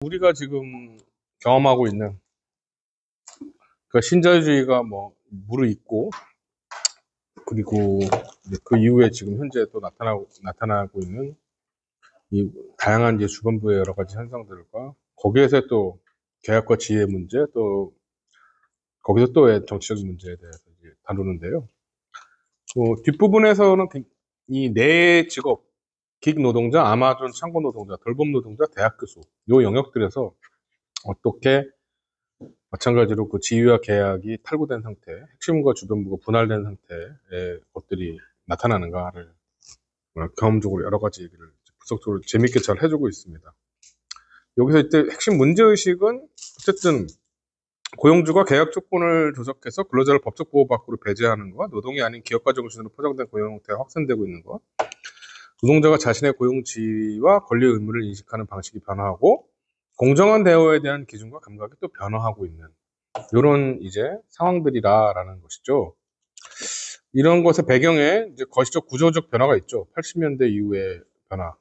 우리가 지금 경험하고 있는 그 신자유주의가 뭐 무르익고, 그리고 이제 그 이후에 지금 현재 또 나타나고 있는 이 다양한 이제 주변부의 여러 가지 현상들과 거기에서 또 계약과 지위의 문제, 또 거기서 또 정치적인 문제에 대해서 이제 다루는데요. 뒷부분에서는 이 네 직업, 기획 노동자, 아마존 창고 노동자, 돌봄 노동자, 대학 교수 요 영역들에서 어떻게 마찬가지로 그 지위와 계약이 탈구된 상태, 핵심과 주변부가 분할된 상태의 것들이 나타나는가를 경험적으로 여러 가지 얘기를 분석적으로 재밌게 잘 해주고 있습니다. 여기서 이때 핵심 문제의식은 어쨌든 고용주가 계약 조건을 조작해서 근로자를 법적 보호 밖으로 배제하는 것, 노동이 아닌 기업가 정신으로 포장된 고용 형태가 확산되고 있는 것, 노동자가 자신의 고용 지위와 권리 의무를 인식하는 방식이 변화하고 공정한 대우에 대한 기준과 감각이 또 변화하고 있는 이런 이제 상황들이라라는 것이죠. 이런 것의 배경에 이제 거시적 구조적 변화가 있죠. 80년대 이후의 변화.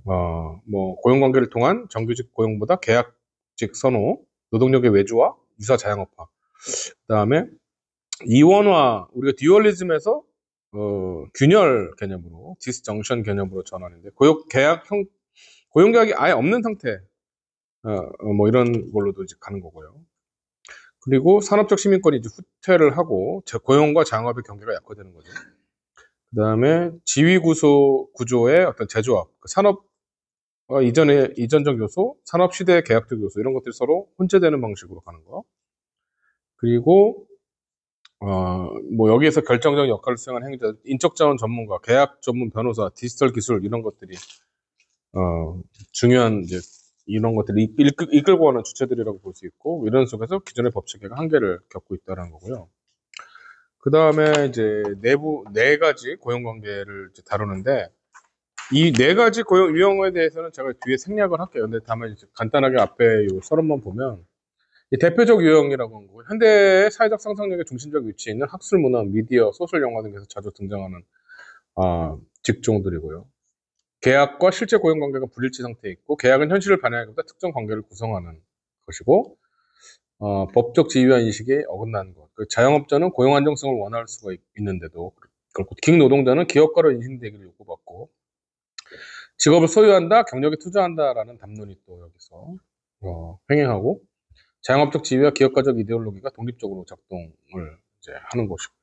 뭐 고용관계를 통한 정규직 고용보다 계약직 선호, 노동력의 외주화, 유사 자영업화. 그다음에 이원화, 우리가 듀얼리즘에서 균열 개념으로 디스정션 개념으로 전환인데 고용계약이 아예 없는 상태. 뭐 이런 걸로도 이제 가는 거고요. 그리고 산업적 시민권이 이제 후퇴를 하고 고용과 장업의 경계가 약화되는 거죠. 그 다음에 지위 구조의 어떤 재조합, 산업 이전적 요소, 산업 시대의 계약적 요소 이런 것들이 서로 혼재되는 방식으로 가는 거. 그리고 뭐 여기에서 결정적 역할을 수행하는 행위자, 인적 자원 전문가, 계약 전문 변호사, 디지털 기술 이런 것들이 중요한 이제 이런 것들을 이끌고 가는 주체들이라고 볼 수 있고, 이런 속에서 기존의 법 체계가 한계를 겪고 있다는 거고요. 그 다음에 이제 내부 네 가지 고용 관계를 다루는데, 이 네 가지 고용 유형에 대해서는 제가 뒤에 생략을 할게요. 근데 다만 이제 간단하게 앞에 요 서론만 보면, 이 대표적 유형이라고 하는 거고, 현대의 사회적 상상력의 중심적 위치에 있는 학술, 문화, 미디어, 소설, 영화 등에서 자주 등장하는 직종들이고요. 계약과 실제 고용 관계가 불일치 상태에 있고, 계약은 현실을 반영하기보다 특정 관계를 구성하는 것이고, 법적 지위와 인식에 어긋나는 것. 그 자영업자는 고용 안정성을 원할 수가 있는데도 그렇고, 기획 노동자는 기업가로 인식되기를 요구받고, 직업을 소유한다, 경력에 투자한다라는 담론이 또 여기서 횡행하고, 자영업적 지위와 기업가적 이데올로기가 독립적으로 작동을 이제 하는 것이고.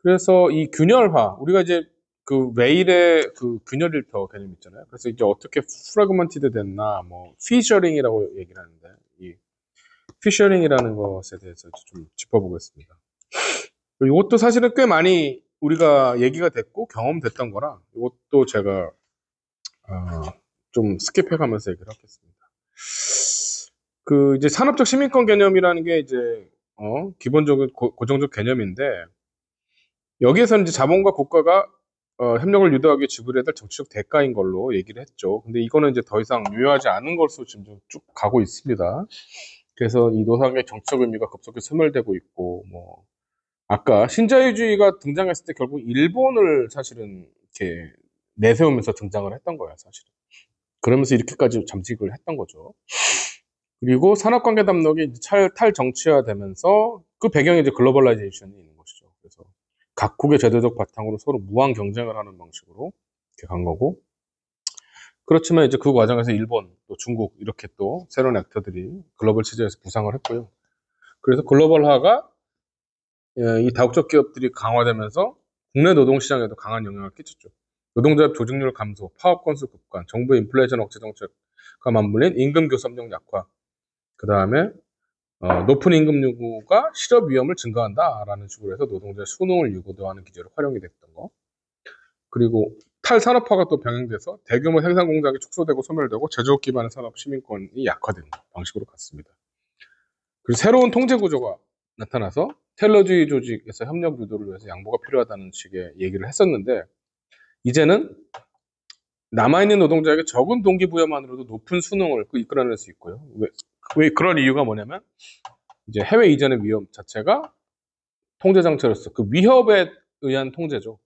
그래서 이 균열화, 우리가 이제 그 웨일의 그 균열 일터 개념 있잖아요. 그래서 이제 어떻게 프래그먼티드 됐나, 뭐 피셔링이라고 얘기를 하는데, 이 피셔링이라는 것에 대해서 좀 짚어보겠습니다. 이것도 사실은 꽤 많이 우리가 얘기가 됐고 경험됐던 거라, 이것도 제가 좀 스킵해가면서 얘기를 하겠습니다. 그 이제 산업적 시민권 개념이라는 게 이제 기본적인 고정적 개념인데, 여기에서는 이제 자본과 국가가 협력을 유도하기 위해 지불해야 될 정치적 대가인 걸로 얘기를 했죠. 근데 이거는 이제 더 이상 유효하지 않은 것으로 지금 쭉 가고 있습니다. 그래서 이 노상의 정치적 의미가 급속히 소멸되고 있고, 뭐 아까 신자유주의가 등장했을 때 결국 일본을 사실은 이렇게 내세우면서 등장을 했던 거예요, 사실은. 그러면서 이렇게까지 잠식을 했던 거죠. 그리고 산업관계 담론이 탈정치화되면서 그 배경에 이제 글로벌라이제이션이 있는 것이죠. 그래서 각국의 제도적 바탕으로 서로 무한 경쟁을 하는 방식으로 이렇게 간 거고, 그렇지만 이제 그 과정에서 일본, 또 중국 이렇게 또 새로운 액터들이 글로벌 체제에서 부상을 했고요. 그래서 글로벌화가 이 다국적 기업들이 강화되면서 국내 노동시장에도 강한 영향을 끼쳤죠. 노동자 조직률 감소, 파업 건수 급감, 정부의 인플레이션 억제 정책과 맞물린 임금 교섭력 약화, 그 다음에 높은 임금 요구가 실업 위험을 증가한다라는 식으로 해서 노동자의 수능을 유도하는 기제로 활용이 됐던 거. 그리고 탈산업화가 또 병행돼서 대규모 생산 공장이 축소되고 소멸되고 제조업 기반의 산업 시민권이 약화되는 방식으로 갔습니다. 그리고 새로운 통제 구조가 나타나서 텔러주의 조직에서 협력 유도를 위해서 양보가 필요하다는 식의 얘기를 했었는데, 이제는 남아있는 노동자에게 적은 동기부여만으로도 높은 수능을 이끌어낼 수 있고요. 왜 그런 이유가 뭐냐면, 이제 해외 이전의 위험 자체가 통제 장치로서 그 위협에 의한 통제죠.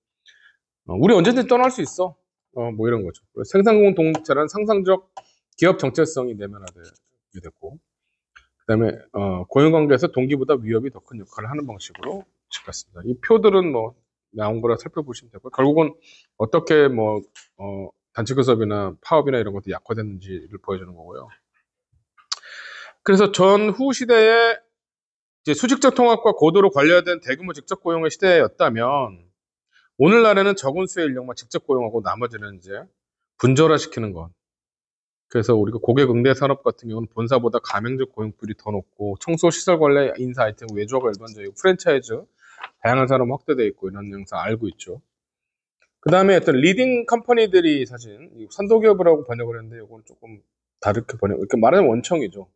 우리 언제든지 떠날 수 있어. 뭐 이런 거죠. 생산 공동체라는 상상적 기업 정체성이 내면화되게 됐고, 그다음에 고용관계에서 동기보다 위협이 더 큰 역할을 하는 방식으로 찍었습니다. 이 표들은 뭐 나온 거라 살펴보시면 되고, 결국은 어떻게 뭐 단체 교섭이나 파업이나 이런 것도 약화됐는지를 보여주는 거고요. 그래서 전후 시대에 이제 수직적 통합과 고도로 관련된 대규모 직접 고용의 시대였다면, 오늘날에는 적은 수의 인력만 직접 고용하고 나머지는 이제 분절화시키는 것. 그래서 우리가 고객 응대 산업 같은 경우는 본사보다 가맹적 고용률이 더 높고, 청소 시설 관리 인사 아이템 외주화가 일반적이고, 프랜차이즈 다양한 산업 확대되어 있고, 이런 영상 알고 있죠. 그 다음에 어떤 리딩 컴퍼니들이 사실 선도기업이라고 번역을 했는데, 이건 조금 다르게 이렇게 말하는 원청이죠.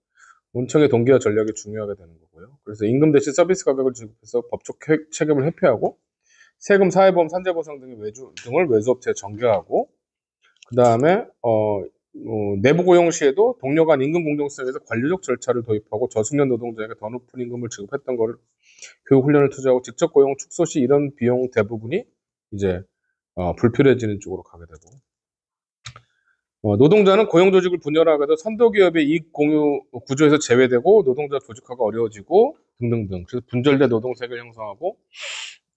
원청의 동기와 전략이 중요하게 되는 거고요. 그래서 임금 대신 서비스 가격을 지급해서 법적 책임을 회피하고, 세금, 사회보험, 산재보상 등의 등을 외주업체에 전개하고, 그 다음에 내부 고용 시에도 동료 간 임금 공정성에서 관리적 절차를 도입하고, 저숙련 노동자에게 더 높은 임금을 지급했던 거를 교육 훈련을 투자하고, 직접 고용 축소 시 이런 비용 대부분이 이제 불필요해지는 쪽으로 가게 되고, 노동자는 고용 조직을 분열하게도 선도기업의 이익 공유 구조에서 제외되고, 노동자 조직화가 어려워지고 등등등. 그래서 분절된 노동 세계를 형성하고,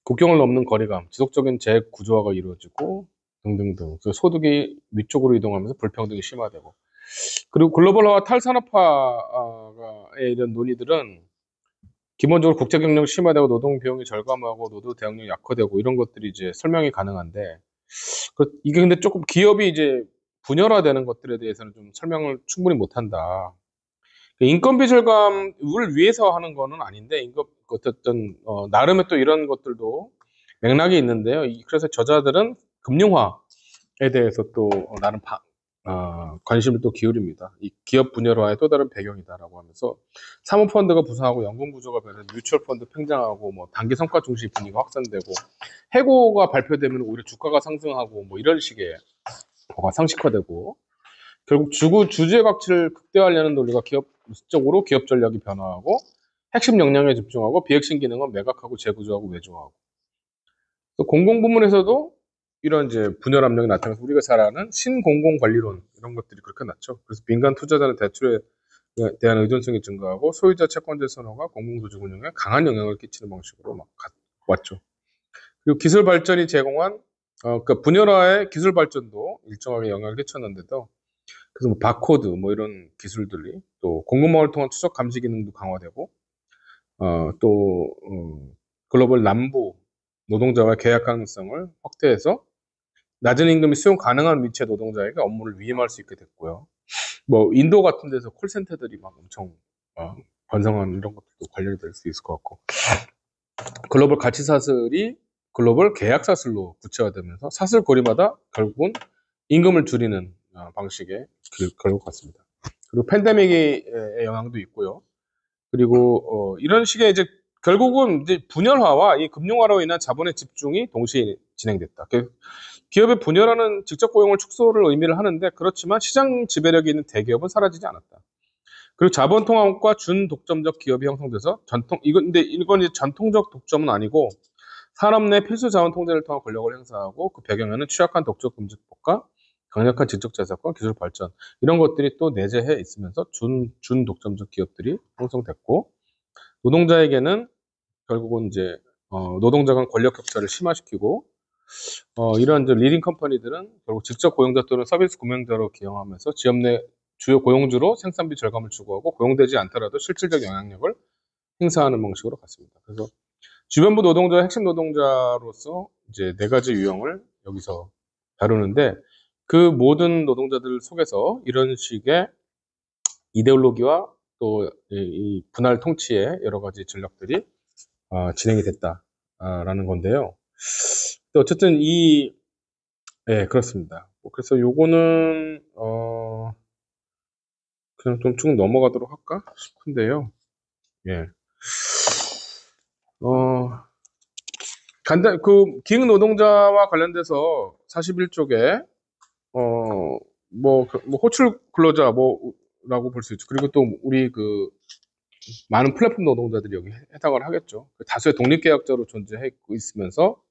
국경을 넘는 거리감, 지속적인 재구조화가 이루어지고 등등등. 그래서 소득이 위쪽으로 이동하면서 불평등이 심화되고, 그리고 글로벌화와 탈산업화의 이런 논의들은 기본적으로 국제 경쟁 심화되고, 노동 비용이 절감하고, 노동 대응력이 약화되고, 이런 것들이 이제 설명이 가능한데, 이게 근데 조금 기업이 이제 분열화되는 것들에 대해서는 좀 설명을 충분히 못한다. 인건비 절감을 위해서 하는 거는 아닌데, 어쨌든 나름의 또 이런 것들도 맥락이 있는데요. 그래서 저자들은 금융화에 대해서 또 나름 관심을 또 기울입니다. 이 기업 분열화의 또 다른 배경이다라고 하면서, 사모펀드가 부상하고 연금 구조가 변해 뮤추얼 펀드 팽장하고, 뭐 단기 성과 중시 분위기가 확산되고, 해고가 발표되면 오히려 주가가 상승하고, 뭐 이런 식의 뭐가 상식화되고, 결국 주주의 가치를 극대화하려는 논리가 기업적으로 기업 전략이 변화하고, 핵심 역량에 집중하고, 비핵심 기능은 매각하고 재구조하고 외주화하고. 또 공공부문에서도 이런 이제 분열 압력이 나타나서 우리가 잘 아는 신공공관리론, 이런 것들이 그렇게 났죠. 그래서 민간 투자자는 대출에 대한 의존성이 증가하고, 소유자 채권제 선호가 공공조직 운영에 강한 영향을 끼치는 방식으로 막 왔죠. 그리고 기술 발전이 제공한 그러니까 분열화의 기술 발전도 일정하게 영향을 끼쳤는데도, 그래서 뭐 바코드 뭐 이런 기술들이, 또 공급망을 통한 추적 감시 기능도 강화되고, 또 글로벌 남부 노동자와 계약 가능성을 확대해서 낮은 임금이 수용 가능한 위치의 노동자에게 업무를 위임할 수 있게 됐고요. 뭐 인도 같은 데서 콜센터들이 막 엄청 번성하는 이런 것들도 관련이 될 수 있을 것 같고, 글로벌 가치 사슬이 글로벌 계약 사슬로 구체화되면서 사슬 고리마다 결국은 임금을 줄이는 방식의 결국 같습니다. 그리고 팬데믹의 영향도 있고요. 그리고 이런 식의 이제 결국은 이제 분열화와 이 금융화로 인한 자본의 집중이 동시에 진행됐다. 기업의 분열화는 직접 고용을 축소를 의미를 하는데, 그렇지만 시장 지배력이 있는 대기업은 사라지지 않았다. 그리고 자본 통합과 준독점적 기업이 형성돼서 이건 이제 전통적 독점은 아니고, 산업 내 필수 자원 통제를 통한 권력을 행사하고, 그 배경에는 취약한 독점 금지법과 강력한 지적 재산권, 기술 발전, 이런 것들이 또 내재해 있으면서 준독점적 기업들이 형성됐고, 노동자에게는 결국은 이제 노동자 간 권력 격차를 심화시키고, 이런 이제 리딩 컴퍼니들은 결국 직접 고용자 또는 서비스 구매자로 기용하면서 지역 내 주요 고용주로 생산비 절감을 추구하고, 고용되지 않더라도 실질적 영향력을 행사하는 방식으로 갔습니다. 그래서 주변부 노동자와 핵심 노동자로서 이제 네 가지 유형을 여기서 다루는데, 그 모든 노동자들 속에서 이런 식의 이데올로기와 또 이 분할 통치의 여러 가지 전략들이 진행이 됐다라는 건데요. 어쨌든 그렇습니다. 그래서 요거는 그냥 좀 쭉 넘어가도록 할까 싶은데요. 예. 기능 노동자와 관련돼서 41쪽에 호출 근로자 라고 볼 수 있죠. 그리고 또 우리 많은 플랫폼 노동자들이 여기 해당을 하겠죠. 다수의 독립계약자로 존재해 있으면서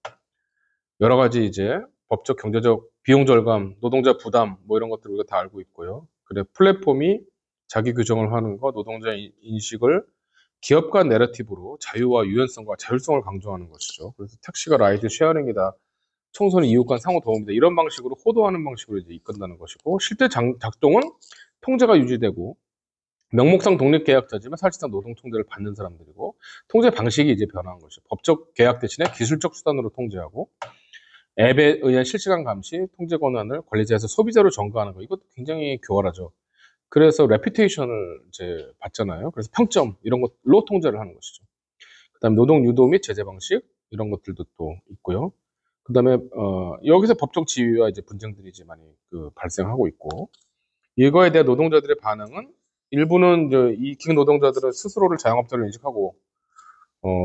여러 가지 이제 법적, 경제적, 비용 절감, 노동자 부담, 뭐 이런 것들 우리가 다 알고 있고요. 그래 플랫폼이 자기 규정을 하는 거, 노동자 인식을 기업가 내러티브로 자유와 유연성과 자율성을 강조하는 것이죠. 그래서 택시가 라이드 쉐어링이다. 청소는 이웃 간 상호 도움이다. 이런 방식으로 호도하는 방식으로 이제 이끈다는 것이고, 실제 작동은 통제가 유지되고, 명목상 독립계약자지만 사실상 노동통제를 받는 사람들이고, 통제 방식이 이제 변화한 것이죠. 법적 계약 대신에 기술적 수단으로 통제하고, 앱에 의한 실시간 감시, 통제 권한을 관리자에서 소비자로 전가하는 거. 이것도 굉장히 교활하죠. 그래서 레퓨테이션을 이제 받잖아요. 그래서 평점 이런 것로 통제를 하는 것이죠. 그다음에 노동 유도 및 제재 방식 이런 것들도 또 있고요. 그다음에 여기서 법적 지위와 이제 분쟁들이 이제 많이 발생하고 있고, 이거에 대한 노동자들의 반응은, 일부는 이제 이익 노동자들은 스스로를 자영업자로 인식하고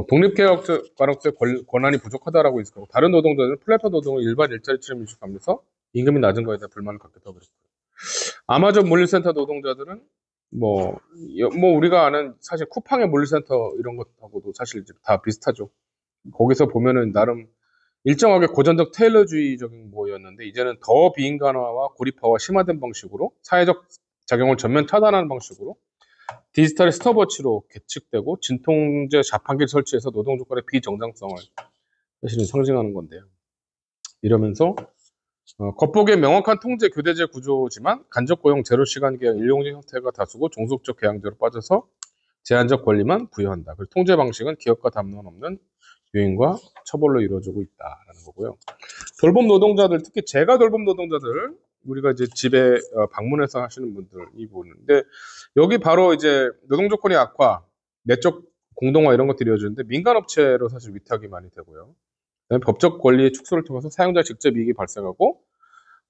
독립계약자로서의 권한이 부족하다라고 인식하고, 다른 노동자들은 플랫폼 노동을 일반 일자리처럼 인식하면서 임금이 낮은 거에 대한 불만을 갖기도 하고 그랬고요. 아마존 물류센터 노동자들은 뭐 우리가 아는 사실 쿠팡의 물류센터 이런 것하고도 사실 이제 다 비슷하죠. 거기서 보면은 나름 일정하게 고전적 테일러주의적인 뭐였는데, 이제는 더 비인간화와 고립화와 심화된 방식으로 사회적 작용을 전면 차단하는 방식으로 디지털의 스톱워치로 계측되고 진통제 자판기를 설치해서 노동 조건의 비정당성을 사실은 상징하는 건데요. 이러면서 겉보기에 명확한 통제 교대제 구조지만 간접 고용, 제로 시간 계약, 일용직 형태가 다수고 종속적 계약제로 빠져서 제한적 권리만 부여한다. 그리고 통제 방식은 기업과 담론 없는 유인과 처벌로 이루어지고 있다라는 거고요. 돌봄 노동자들, 특히 재가 돌봄 노동자들, 우리가 이제 집에 방문해서 하시는 분들 이 부분인데, 여기 바로 이제 노동 조건의 악화, 내적 공동화 이런 것들이 이루어지는데, 민간 업체로 사실 위탁이 많이 되고요. 법적 권리의 축소를 통해서 사용자 직접 이익이 발생하고,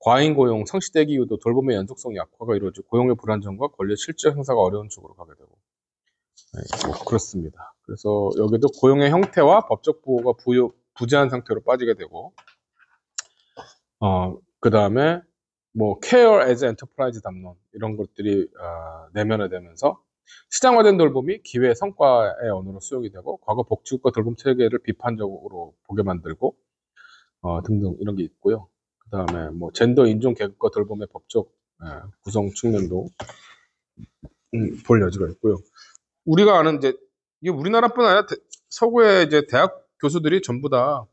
과잉 고용, 상시대기 유도, 돌봄의 연속성 약화가 이루어지고, 고용의 불안정과 권리의 실질 행사가 어려운 쪽으로 가게 되고, 뭐 그렇습니다. 그래서 여기도 고용의 형태와 법적 보호가 부재한 상태로 빠지게 되고, 그 다음에 뭐 care as enterprise 담론 이런 것들이 내면화 되면서 시장화된 돌봄이 기회 성과의 언어로 수용이 되고, 과거 복지국가 돌봄 체계를 비판적으로 보게 만들고 등등 이런 게 있고요. 그 다음에 뭐 젠더 인종 계급과 돌봄의 법적 구성 측면도 볼 여지가 있고요. 우리가 아는 이제 이게 우리나라뿐 아니라 서구의 이제 대학 교수들이 전부 다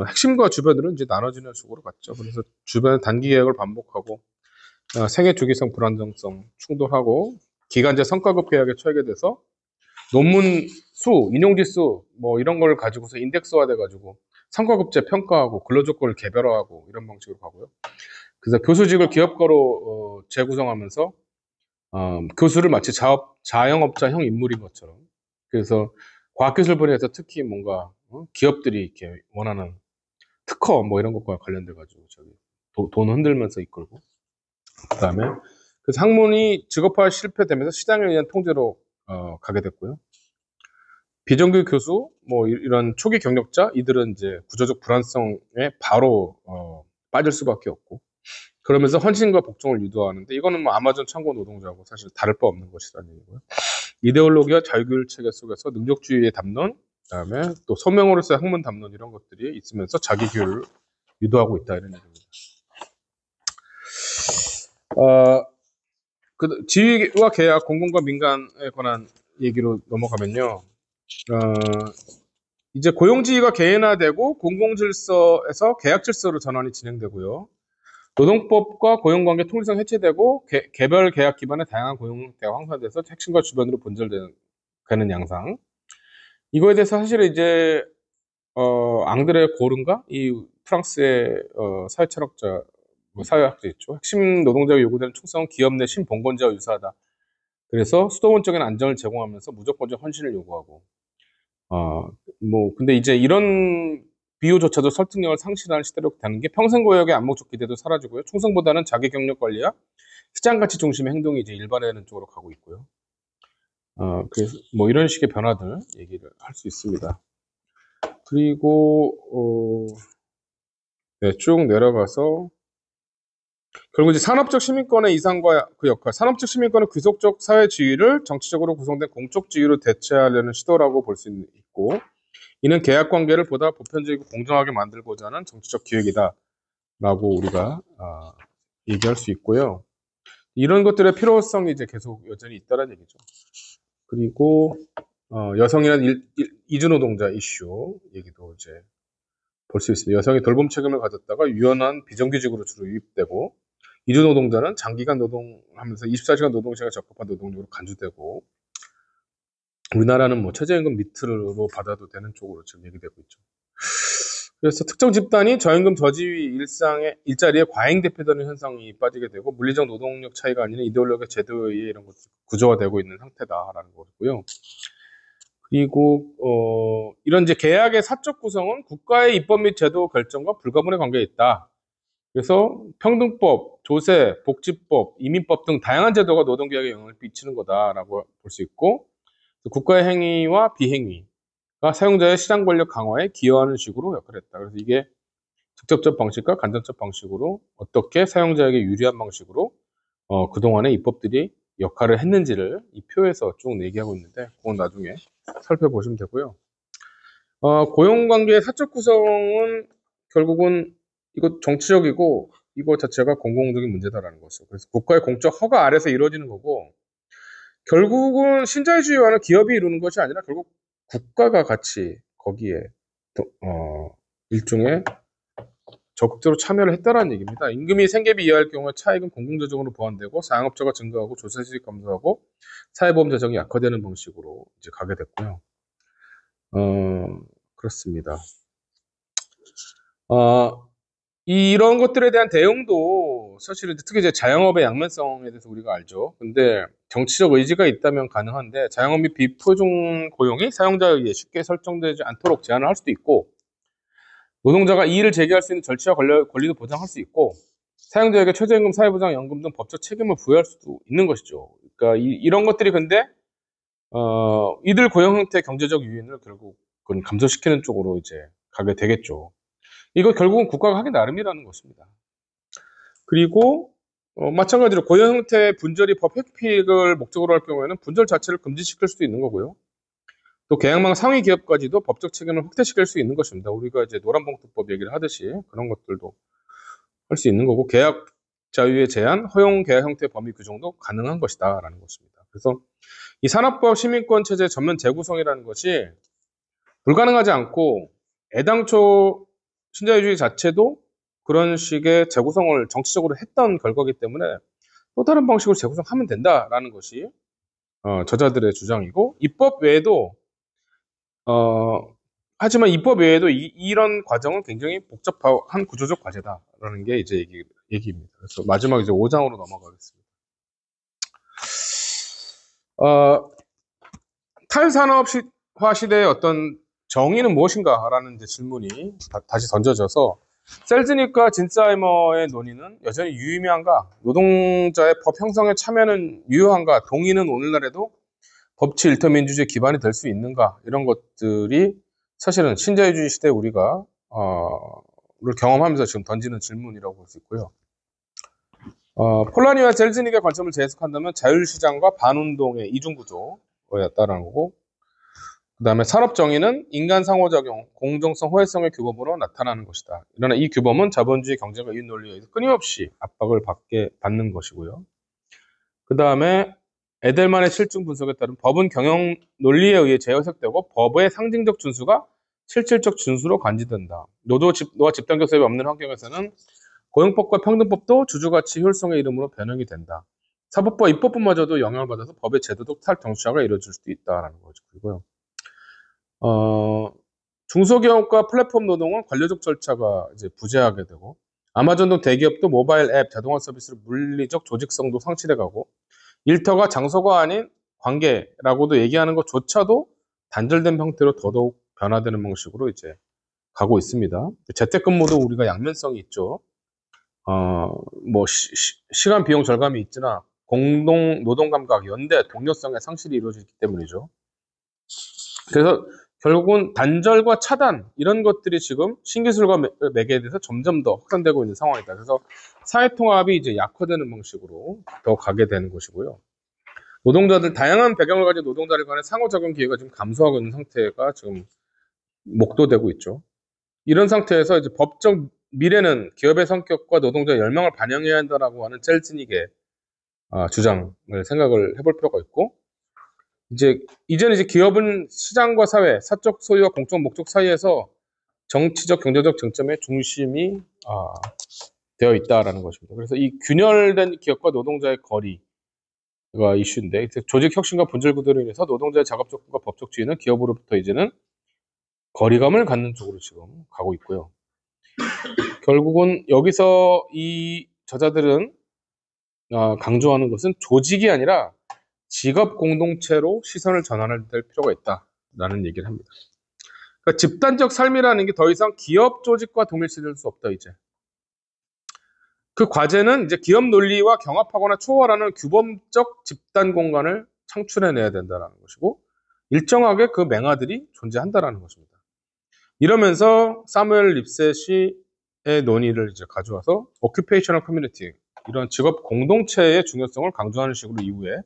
핵심과 주변으로 이제 나눠지는 식으로 갔죠. 그래서 주변 단기 계획을 반복하고 생애 주기성 불안정성 충돌하고 기간제 성과급 계약에 처하게 돼서 논문 수, 인용지수 뭐 이런 걸 가지고서 인덱스화 돼가지고 성과급제 평가하고 근로조건을 개별화하고 이런 방식으로 가고요. 그래서 교수직을 기업가로 재구성하면서 교수를 마치 자영업자형 인물인 것처럼, 그래서 과학기술 분야에서 특히 뭔가 기업들이 이렇게 원하는 특허 뭐 이런 것과 관련돼 가지고 돈 흔들면서 이끌고, 그다음에 그래서 학문이 직업화 실패되면서 시장에 의한 통제로 가게 됐고요. 비정규 교수 뭐 이런 초기 경력자 이들은 이제 구조적 불안성에 바로 빠질 수밖에 없고, 그러면서 헌신과 복종을 유도하는데, 이거는 뭐 아마존 창고 노동자하고 사실 다를 바 없는 것이라는 얘기고요. 이데올로기와 자유교육 체계 속에서 능력주의의 담론, 그다음에 또 소명으로서의 학문 담론 이런 것들이 있으면서 자기 교육을 유도하고 있다 이런 얘기입니다. 지위와 계약, 공공과 민간에 관한 얘기로 넘어가면요. 이제 고용지위가 개인화되고 공공질서에서 계약질서로 전환이 진행되고요. 노동법과 고용관계 통일성 해체되고 개별 계약 기반의 다양한 고용 형태가 확산돼서 핵심과 주변으로 분절되는 양상. 이거에 대해서 사실은 이제 앙드레 고른가 이 프랑스의 사회철학자, 사회학자 있죠. 핵심 노동자가 요구되는 충성은 기업 내 신봉건제와 유사하다. 그래서 수도원적인 안정을 제공하면서 무조건적 헌신을 요구하고, 뭐 근데 이제 이런 비유조차도 설득력을 상실하는 시대로 가는 게 평생 고역의 암묵적 기대도 사라지고요. 충성보다는 자기 경력 관리와 시장 가치 중심의 행동이 이제 일반화되는 쪽으로 가고 있고요. 그래서 뭐 이런 식의 변화들 얘기를 할 수 있습니다. 그리고 네, 쭉 내려가서 결국 이제 산업적 시민권의 이상과 그 역할, 산업적 시민권은 귀속적 사회 지위를 정치적으로 구성된 공적 지위로 대체하려는 시도라고 볼 수 있고, 이는 계약 관계를 보다 보편적이고 공정하게 만들고자 하는 정치적 기획이다라고 우리가 얘기할 수 있고요. 이런 것들의 필요성이 이제 계속 여전히 있다는 얘기죠. 그리고 여성이나 이주 노동자 이슈 얘기도 이제 볼 수 있습니다. 여성이 돌봄 책임을 가졌다가 유연한 비정규직으로 주로 유입되고 이주 노동자는 장기간 노동하면서 24시간 노동시간에 적합한 노동력으로 간주되고 우리나라는 뭐 최저임금 밑으로 받아도 되는 쪽으로 지금 얘기되고 있죠. 그래서 특정 집단이 저임금 저지위 일자리에 과잉 대표되는 현상이 빠지게 되고 물리적 노동력 차이가 아닌 이데올로기의 제도에 의해 이런 것들이 구조화되고 있는 상태다라는 거고요. 그리고 이런 이제 계약의 사적 구성은 국가의 입법 및 제도 결정과 불가분의 관계에 있다. 그래서 평등법, 조세, 복지법, 이민법 등 다양한 제도가 노동계약에 영향을 미치는 거다라고 볼 수 있고 국가의 행위와 비행위가 사용자의 시장 권력 강화에 기여하는 식으로 역할을 했다. 그래서 이게 직접적 방식과 간접적 방식으로 어떻게 사용자에게 유리한 방식으로 그동안의 입법들이 역할을 했는지를 이 표에서 쭉 얘기하고 있는데 그건 나중에 살펴보시면 되고요. 고용관계의 사적 구성은 결국은 이거 정치적이고 이거 자체가 공공적인 문제다라는 거죠. 그래서 국가의 공적 허가 아래서 이루어지는 거고 결국은 신자유주의와는 기업이 이루는 것이 아니라 결국 국가가 같이 거기에 일종의 적극적으로 참여를 했다라는 얘기입니다. 임금이 생계비 이하일 경우에 차익은 공공재정으로 보완되고 자영업자가 증가하고 조세수익 감소하고 사회보험 재정이 약화되는 방식으로 이제 가게 됐고요. 그렇습니다. 이런 것들에 대한 대응도 사실은 특히 이제 자영업의 양면성에 대해서 우리가 알죠. 근데 정치적 의지가 있다면 가능한데 자영업 및 비표준 고용이 사용자에 의해 쉽게 설정되지 않도록 제한을 할 수도 있고 노동자가 이의를 제기할 수 있는 절차와 권리도 보장할 수 있고 사용자에게 최저임금, 사회보장, 연금 등 법적 책임을 부여할 수도 있는 것이죠. 그러니까 이런 것들이 근데 이들 고용 형태의 경제적 유인을 결국은 감소시키는 쪽으로 이제 가게 되겠죠. 이거 결국은 국가가 하기 나름이라는 것입니다. 그리고 마찬가지로 고용 형태의 분절이 법 회피를 목적으로 할 경우에는 분절 자체를 금지시킬 수도 있는 거고요. 또 계약망 상위 기업까지도 법적 책임을 확대시킬 수 있는 것입니다. 우리가 이제 노란봉투법 얘기를 하듯이 그런 것들도 할 수 있는 거고 계약 자유의 제한, 허용 계약 형태의 범위 규정도 가능한 것이다라는 것입니다. 그래서 이 산업법 시민권 체제 전면 재구성이라는 것이 불가능하지 않고 애당초 신자유주의 자체도 그런 식의 재구성을 정치적으로 했던 결과이기 때문에 또 다른 방식으로 재구성하면 된다라는 것이 저자들의 주장이고 입법 외에도 하지만 입법 외에도 이런 과정은 굉장히 복잡한 구조적 과제다라는 게 이제 얘기입니다. 그래서 마지막 이제 5장으로 넘어가겠습니다. 탈산업화 시대의 어떤 정의는 무엇인가라는 이제 질문이 다시 던져져서 셀즈닉과 진스하이머의 논의는 여전히 유의미한가? 노동자의 법 형성에 참여는 유효한가? 동의는 오늘날에도 법치 일터민주주의 기반이 될 수 있는가? 이런 것들이 사실은 신자유주의 시대에 우리가 를 경험하면서 지금 던지는 질문이라고 볼 수 있고요. 폴라니와 셀즈닉의 관점을 재해석한다면 자율시장과 반운동의 이중구조였다라는 거고 그 다음에 산업정의는 인간 상호작용, 공정성, 호혜성의 규범으로 나타나는 것이다. 그러나 이 규범은 자본주의 경쟁과 이윤논리에 의해서 끊임없이 압박을 받는 것이고요. 그 다음에 에델만의 실증 분석에 따른 법은 경영 논리에 의해 재해석되고 법의 상징적 준수가 실질적 준수로 간주된다. 노조와 집단 교섭이 없는 환경에서는 고용법과 평등법도 주주가치 효율성의 이름으로 변형이 된다. 사법부와 입법부마저도 영향을 받아서 법의 제도적 탈정치화가 이루어질 수도 있다라는 거죠. 그리고요. 중소기업과 플랫폼 노동은 관료적 절차가 이제 부재하게 되고 아마존 등 대기업도 모바일 앱, 자동화 서비스로 물리적 조직성도 상실해가고 일터가 장소가 아닌 관계라고도 얘기하는 것조차도 단절된 형태로 더더욱 변화되는 방식으로 이제 가고 있습니다. 재택근무도 우리가 양면성이 있죠. 뭐 시간 비용 절감이 있으나 공동 노동 감각, 연대, 동료성의 상실이 이루어지기 때문이죠. 그래서 결국은 단절과 차단 이런 것들이 지금 신기술과 매개에 대해서 점점 더 확산되고 있는 상황이다. 그래서 사회통합이 이제 약화되는 방식으로 더 가게 되는 것이고요. 노동자들 다양한 배경을 가진 노동자들 간의 상호작용 기회가 지금 감소하고 있는 상태가 지금 목도되고 있죠. 이런 상태에서 이제 법적 미래는 기업의 성격과 노동자의 열망을 반영해야 한다라고 하는 셀즈닉의 주장을 생각을 해볼 필요가 있고, 이제는 기업은 시장과 사회, 사적 소유와 공적 목적 사이에서 정치적, 경제적 쟁점의 중심이 되어 있다라는 것입니다. 그래서 이 균열된 기업과 노동자의 거리가 이슈인데, 조직 혁신과 본질 구조로 인해서 노동자의 작업 조건과 법적 지위는 기업으로부터 이제는 거리감을 갖는 쪽으로 지금 가고 있고요. 결국은 여기서 이 저자들은 강조하는 것은 조직이 아니라 직업 공동체로 시선을 전환할 필요가 있다라는 얘기를 합니다. 그러니까 집단적 삶이라는 게 더 이상 기업 조직과 동일시될 수 없다, 이제. 그 과제는 이제 기업 논리와 경합하거나 초월하는 규범적 집단 공간을 창출해내야 된다는 것이고, 일정하게 그 맹아들이 존재한다는 것입니다. 이러면서 사무엘 립셋이 논의를 이제 가져와서 오큐페이셔널 커뮤니티, 이런 직업 공동체의 중요성을 강조하는 식으로 이후에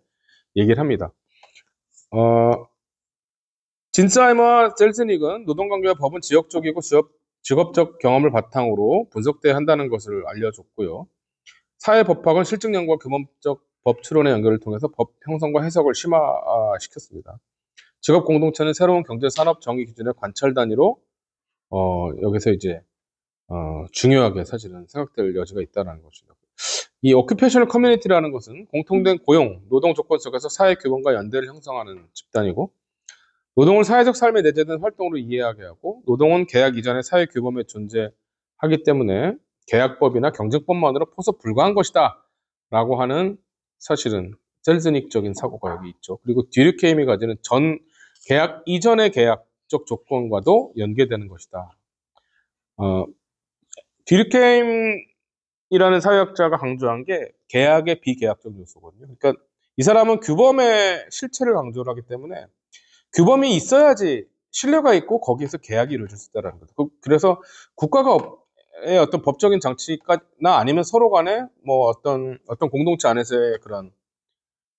얘기를 합니다. 진스하이머와 셀즈닉은 노동관계와 법은 지역적이고 직업적 경험을 바탕으로 분석돼야 한다는 것을 알려줬고요. 사회법학은 실증 연구와 규범적 법 추론의 연결을 통해서 법 형성과 해석을 심화시켰습니다. 직업 공동체는 새로운 경제 산업 정의 기준의 관찰 단위로 여기서 이제 중요하게 사실은 생각될 여지가 있다는 것입니다. 이 오큐페이셔널 커뮤니티라는 것은 공통된 고용, 노동 조건 속에서 사회 규범과 연대를 형성하는 집단이고, 노동을 사회적 삶에 내재된 활동으로 이해하게 하고, 노동은 계약 이전의 사회 규범에 존재하기 때문에 계약법이나 경쟁법만으로 포섭 불가한 것이다 라고 하는 사실은 셀즈닉적인 사고가 여기 있죠. 그리고 듀르케임이 가지는 전 계약 이전의 계약적 조건과도 연계되는 것이다. 듀르케임이라는 사회학자가 강조한 게 계약의 비계약적 요소거든요. 그러니까 이 사람은 규범의 실체를 강조를 하기 때문에 규범이 있어야지 신뢰가 있고 거기에서 계약이 이루어질 수 있다는 거죠. 그래서 국가가 어떤 법적인 장치나 아니면 서로 간에 뭐 어떤 공동체 안에서의 그런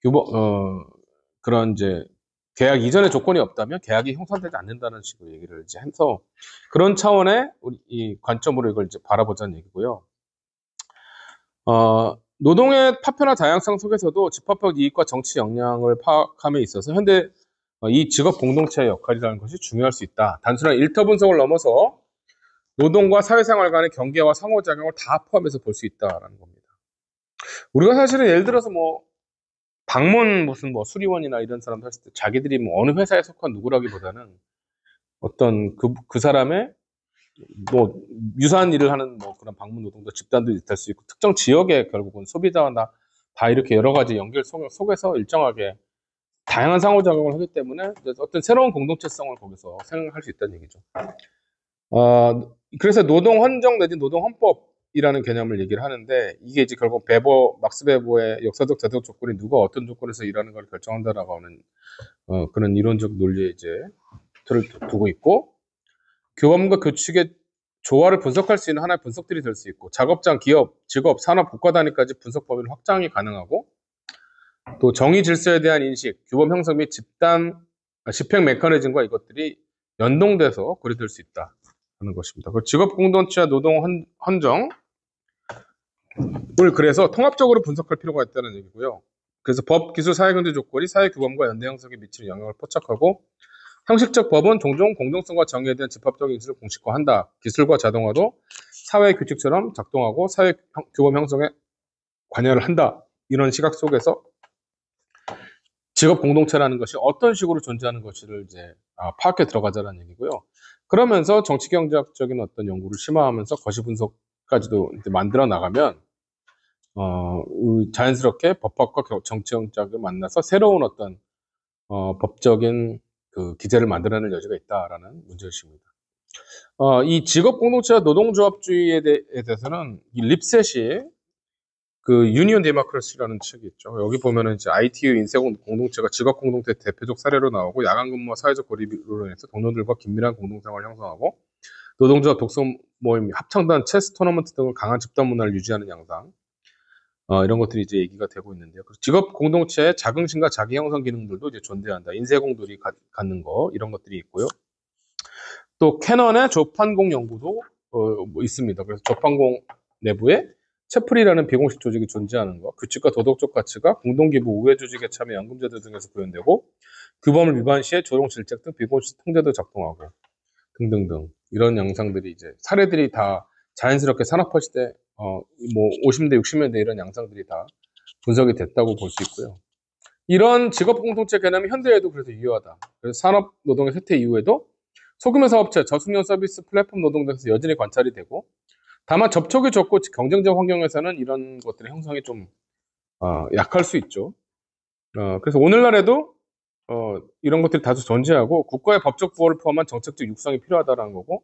규범, 그런 이제 계약 이전의 조건이 없다면 계약이 형성되지 않는다는 식으로 얘기를 이제 해서, 그런 차원의 이 관점으로 이걸 이제 바라보자는 얘기고요. 노동의 파편화 다양성 속에서도 집합적 이익과 정치 역량을 파악함에 있어서 현대 이 직업 공동체의 역할이라는 것이 중요할 수 있다. 단순한 일터 분석을 넘어서 노동과 사회생활 간의 경계와 상호작용을 다 포함해서 볼 수 있다라는 겁니다. 우리가 사실은 예를 들어서 뭐 방문 무슨 뭐 수리원이나 이런 사람들 했을 때 자기들이 뭐 어느 회사에 속한 누구라기보다는 어떤 그 사람의 뭐 유사한 일을 하는 뭐 그런 방문 노동자 집단도 될 수 있고, 특정 지역에 결국은 소비자와 다 이렇게 여러 가지 연결 속에서 일정하게 다양한 상호작용을 하기 때문에 어떤 새로운 공동체성을 거기서 생각할 수 있다는 얘기죠. 그래서 노동 헌정 내지 노동 헌법이라는 개념을 얘기를 하는데, 이게 이제 결국 막스 베버의 역사적 제도적 조건이 누가 어떤 조건에서 일하는 걸 결정한다라고 하는 그런 이론적 논리에 이제 틀을 두고 있고, 규범과 규칙의 조화를 분석할 수 있는 하나의 분석들이 될 수 있고, 작업장, 기업, 직업, 산업, 국가 단위까지 분석 범위를 확장이 가능하고, 또 정의 질서에 대한 인식, 규범 형성 및 집행 메커니즘과 이것들이 연동돼서 고려될 수 있다는 것입니다. 직업 공동체와 노동 헌정을 그래서 통합적으로 분석할 필요가 있다는 얘기고요. 그래서 법, 기술, 사회경제 조건이 사회 규범과 연대 형성에 미치는 영향을 포착하고, 형식적 법은 종종 공정성과 정의에 대한 집합적인 인식을 공식화한다. 기술과 자동화도 사회 규칙처럼 작동하고 사회 규범 형성에 관여를 한다. 이런 시각 속에서 직업 공동체라는 것이 어떤 식으로 존재하는 것을 이제 파악해 들어가자는 얘기고요. 그러면서 정치 경제학적인 어떤 연구를 심화하면서 거시 분석까지도 이제 만들어 나가면 자연스럽게 법학과 정치 경제학을 만나서 새로운 어떤 법적인 그 기제를 만들어낼 여지가 있다라는 문제의식입니다. 이 직업 공동체와 노동조합주의에 대해서는 이 립셋이 그 유니온 데모크라시라는 책이 있죠. 여기 보면은 이제 ITU 인쇄 공동체가 직업 공동체 대표적 사례로 나오고, 야간 근무와 사회적 고립으로 인해서 동료들과 긴밀한 공동생활을 형성하고, 노동조합 독서 모임, 합창단, 체스 토너먼트 등을 강한 집단 문화를 유지하는 양상, 이런 것들이 이제 얘기가 되고 있는데요. 직업 공동체의 자긍심과 자기 형성 기능들도 이제 존재한다. 인쇄공들이 갖는 거, 이런 것들이 있고요. 또 캐넌의 조판공 연구도 뭐 있습니다. 그래서 조판공 내부에 채플이라는 비공식 조직이 존재하는 것, 규칙과 도덕적 가치가 공동기부, 우회조직에 참여, 연금제도 등에서 구현되고 규범을 위반 시에 조롱, 질책 등 비공식 통제도 작동하고 등등등 이런 양상들이 이제 사례들이 다 자연스럽게 산업화 시대 뭐 50년대, 60년대 이런 양상들이 다 분석이 됐다고 볼 수 있고요. 이런 직업 공동체 개념이 현대에도 그래서 유효하다. 그래서 산업 노동의 쇠퇴 이후에도 소규모 사업체, 저숙련 서비스, 플랫폼 노동 등에서 여전히 관찰이 되고, 다만 접촉이 적고 경쟁적 환경에서는 이런 것들의 형성이 좀 약할 수 있죠. 그래서 오늘날에도 이런 것들이 다수 존재하고 국가의 법적 보호를 포함한 정책적 육성이 필요하다는 거고,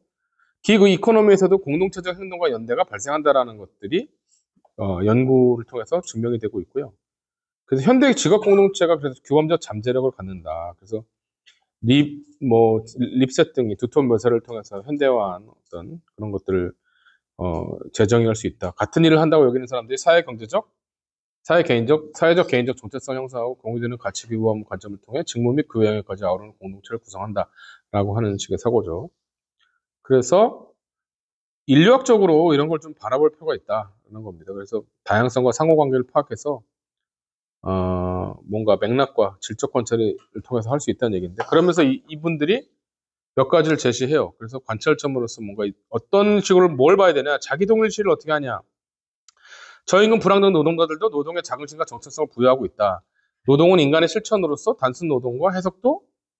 기그 이코노미에서도 공동체적 행동과 연대가 발생한다라는 것들이 연구를 통해서 증명이 되고 있고요. 그래서 현대 직업 공동체가 그래서 규범적 잠재력을 갖는다. 그래서 립셋 등이 두터운 묘사를 통해서 현대화한 어떤 그런 것들을 재정의할 수 있다. 같은 일을 한다고 여기는 사람들이 사회적, 개인적 정체성 형성하고 공유되는 가치 비범 관점을 통해 직무 및 그 영역까지 아우르는 공동체를 구성한다라고 하는 식의 사고죠. 그래서 인류학적으로 이런 걸 좀 바라볼 필요가 있다는 겁니다. 그래서 다양성과 상호관계를 파악해서 뭔가 맥락과 질적 관찰을 통해서 할 수 있다는 얘기인데, 그러면서 이분들이 몇 가지를 제시해요. 그래서 관찰점으로서 뭔가 어떤 식으로 뭘 봐야 되냐, 자기 동일시를 어떻게 하냐. 저임금 불황등 노동자들도 노동의 자긍심과 정체성을 부여하고 있다. 노동은 인간의 실천으로서 단순 노동과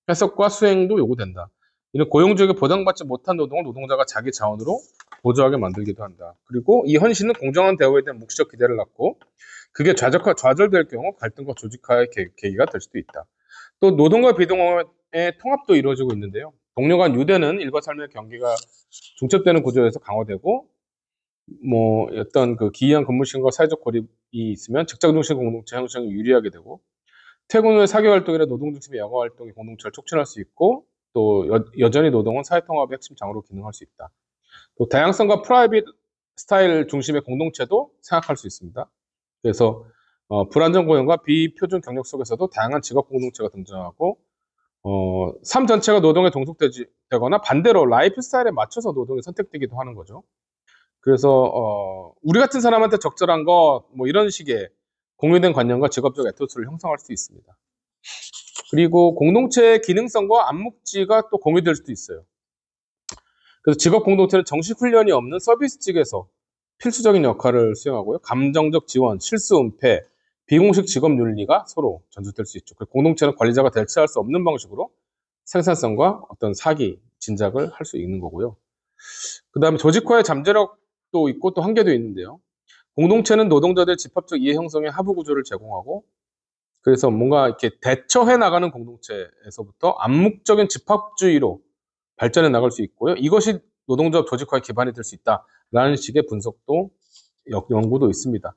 해석과 수행도 요구된다. 이는 고용주에게 보장받지 못한 노동을 노동자가 자기 자원으로 보조하게 만들기도 한다. 그리고 이 헌신은 공정한 대우에 대한 묵시적 기대를 낳고 그게 좌절될 경우 갈등과 조직화의 계기가 될 수도 있다. 또 노동과 비동의 통합도 이루어지고 있는데요. 동료 간 유대는 일과 삶의 경계가 중첩되는 구조에서 강화되고, 어떤 그 기이한 근무 시간과 사회적 고립이 있으면 직장 중심 공동체 형성이 유리하게 되고, 퇴근 후에 사교 활동이나 노동 중심의 여가 활동이 공동체를 촉진할 수 있고, 또 여전히 노동은 사회 통합의 핵심 장으로 기능할 수 있다. 또 다양성과 프라이빗 스타일 중심의 공동체도 생각할 수 있습니다. 그래서 불안정 고용과 비표준 경력 속에서도 다양한 직업 공동체가 등장하고, 삶 전체가 노동에 종속되거나 반대로 라이프 스타일에 맞춰서 노동이 선택되기도 하는 거죠. 그래서 우리 같은 사람한테 적절한 거 이런 식의 공유된 관념과 직업적 에토스를 형성할 수 있습니다. 그리고 공동체의 기능성과 암묵지가 또 공유될 수도 있어요. 그래서 직업 공동체는 정식 훈련이 없는 서비스직에서 필수적인 역할을 수행하고요. 감정적 지원, 실수 은폐, 비공식 직업 윤리가 서로 전수될 수 있죠. 공동체는 관리자가 대체할 수 없는 방식으로 생산성과 어떤 사기, 진작을 할 수 있는 거고요. 그 다음에 조직화의 잠재력도 있고 또 한계도 있는데요. 공동체는 노동자들의 집합적 이해 형성의 하부 구조를 제공하고, 그래서 뭔가 이렇게 대처해 나가는 공동체에서부터 암묵적인 집합주의로 발전해 나갈 수 있고요. 이것이 노동조합 조직화의 기반이 될 수 있다라는 식의 분석도 연구도 있습니다.